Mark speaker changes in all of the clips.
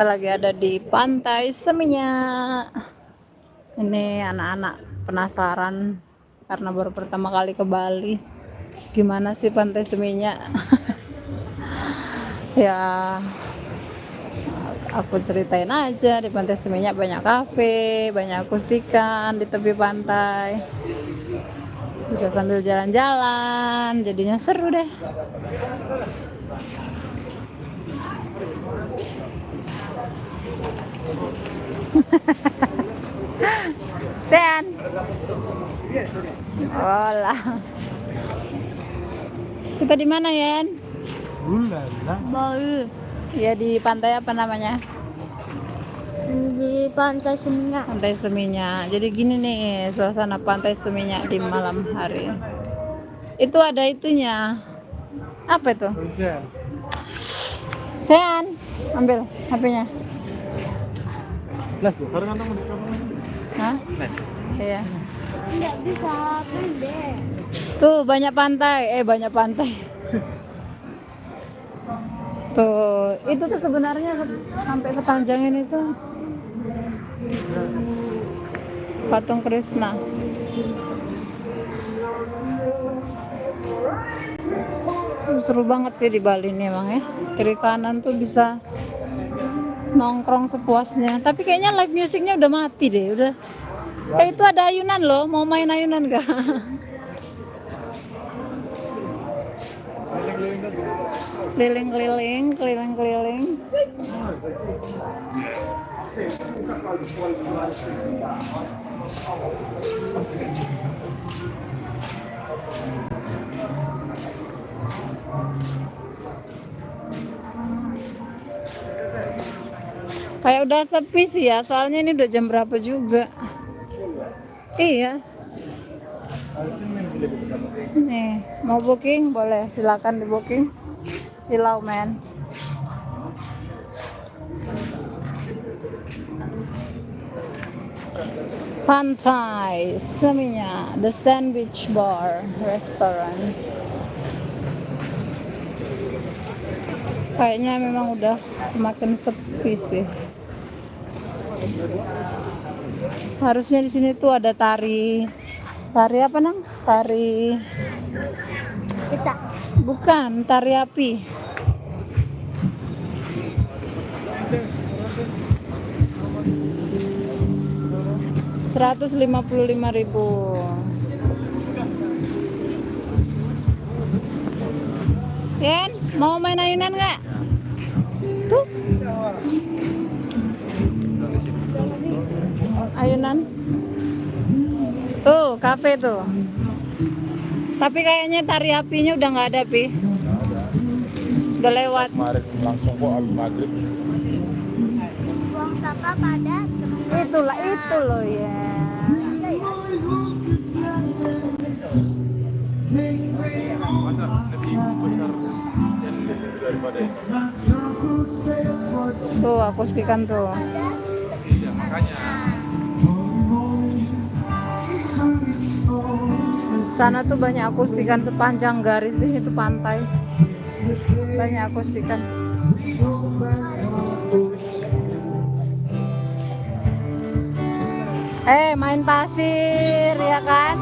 Speaker 1: Kita lagi ada di Pantai Seminyak. Ini anak-anak penasaran karena baru pertama kali ke Bali. Gimana sih Pantai Seminyak? Ya, aku ceritain aja, di Pantai Seminyak banyak kafe, banyak akustikan di tepi pantai. Bisa sambil jalan-jalan, jadinya seru deh. Sen. Olah. Kita di mana, Yen?
Speaker 2: Bali
Speaker 1: Ya di pantai apa namanya?
Speaker 2: di Pantai Seminyak.
Speaker 1: Pantai Seminyak. Jadi gini nih suasana Pantai Seminyak di malam hari. Itu ada itunya. Apa itu? Sean, ambil HP-nya.
Speaker 3: Lah, sekarang kan mau dicoba.
Speaker 1: Hah? Iya.
Speaker 2: Nggak bisa deh.
Speaker 1: Tuh banyak pantai, banyak pantai. Tuh, itu tuh sebenarnya sampai sepanjang ini tuh patung Krishna. Seru banget sih di Bali ini emang ya. Kiri kanan tuh bisa nongkrong sepuasnya. Tapi kayaknya live musicnya udah mati deh, udah. Itu ada ayunan loh, mau main ayunan gak? Keliling-keliling, keliling-keliling. Kayak udah sepi sih ya, soalnya ini udah jam berapa juga. Iya. Nih, mau booking boleh, silakan di booking. Silau men. Pantai Seminyak, The Sandwich Bar Restaurant. Kayaknya memang udah semakin sepi sih. Harusnya di sini tuh ada tari apa nang? Tari
Speaker 2: Kita
Speaker 1: bukan tari api. Rp155.000. Yen, mau main ayunan nggak? Tuh. Ayunan. Tuh, kafe tuh. Tapi kayaknya tari apinya udah nggak ada, Pi. Udah lewat.
Speaker 3: Kemarin langsung kok habis maghrib.
Speaker 2: buang sampah pada
Speaker 1: Itulah itu loh ya.
Speaker 3: Masa lebih besar dan lebih daripada ini.
Speaker 1: Tuh akustikan tuh.
Speaker 3: Iya, makanya.
Speaker 1: Sana tuh banyak akustikan sepanjang garis sih itu pantai. Banyak akustikan. Main pasir ya kan?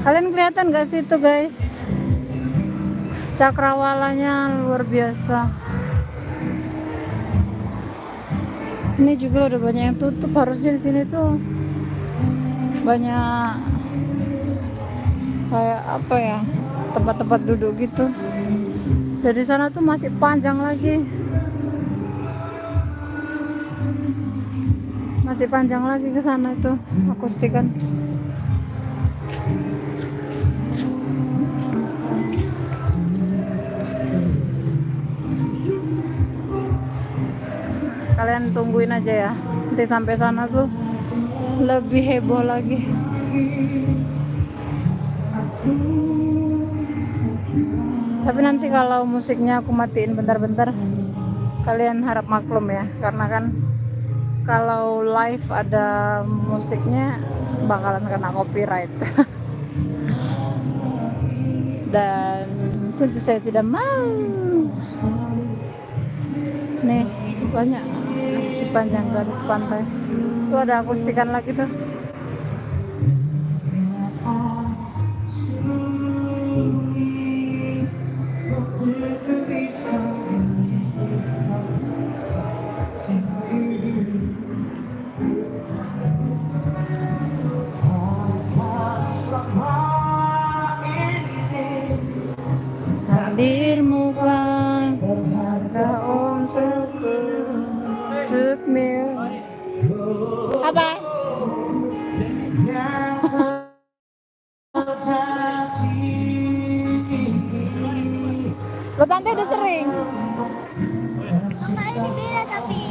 Speaker 1: Kalian kelihatan gak sih itu guys? Cakrawalanya luar biasa. Ini juga udah banyak yang tutup, harusnya di sini tuh banyak kayak apa ya, tempat-tempat duduk gitu. Dari sana tuh masih panjang lagi. Masih panjang lagi ke sana itu akustikan. Kalian tungguin aja ya. Nanti sampai sana tuh lebih heboh lagi. Tapi nanti kalau musiknya aku matiin bentar-bentar, kalian harap maklum ya, karena kan kalau live ada musiknya bakalan kena copyright. Dan tentu saya tidak mau. Nih banyak sepanjang garis pantai. Tuh ada akustikan lagi tuh. Hadirmu kan berharga untukku. Took me. Apa? Lo tante udah sering.
Speaker 2: Mama ini beda tapi.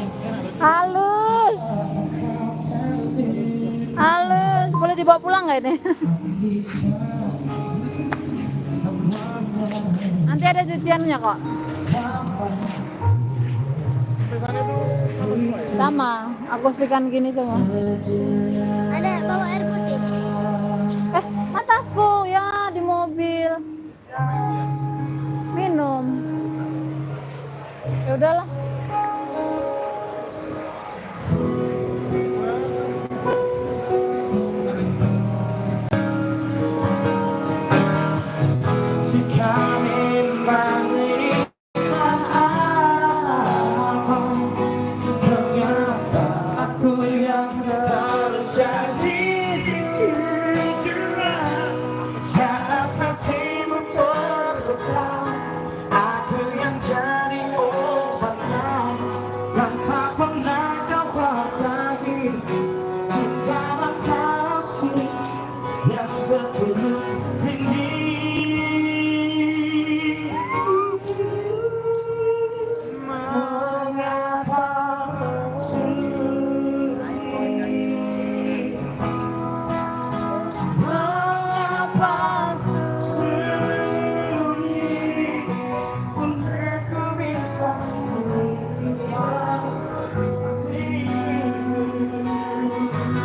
Speaker 1: Halus. Halus. Boleh dibawa pulang nggak ini? Nanti ada cuciannya kok. Sama, akustikan gini semua.
Speaker 2: Ada bawa air putih.
Speaker 1: Mataku ya di mobil. Minum. Ya udahlah.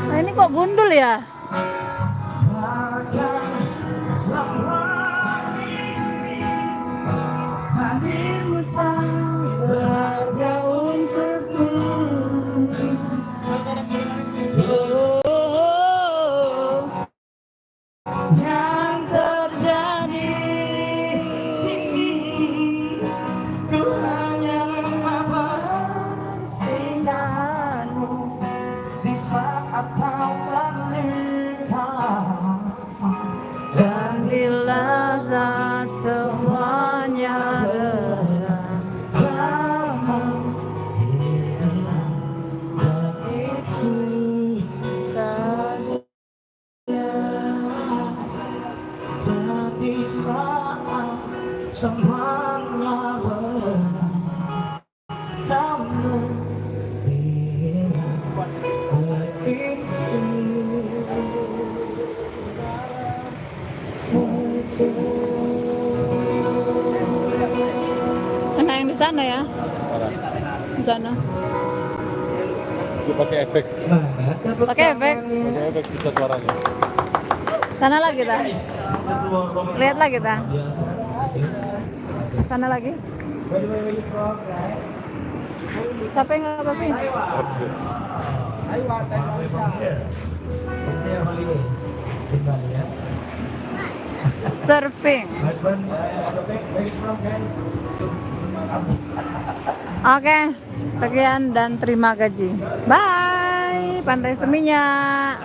Speaker 1: Nah, ini kok gundul ya? Berharga untukku. Yang terjadi, ku hanya mengabaikanmu di saat kau terluka, dan bila saat semuanya semuanya benar, kamu bilang begitu saja. Kena yang di sana ya? Di sana.
Speaker 3: Dia pakai efek.
Speaker 1: Pakai efek?
Speaker 3: Pakai efek bisa suaranya.
Speaker 1: Sana lagi kita. Lihatlah kita. Sana lagi. Capek nggak Papi?
Speaker 3: Oke.
Speaker 1: surfing. Oke, sekian dan terima gaji. Bye, Pantai Seminyak.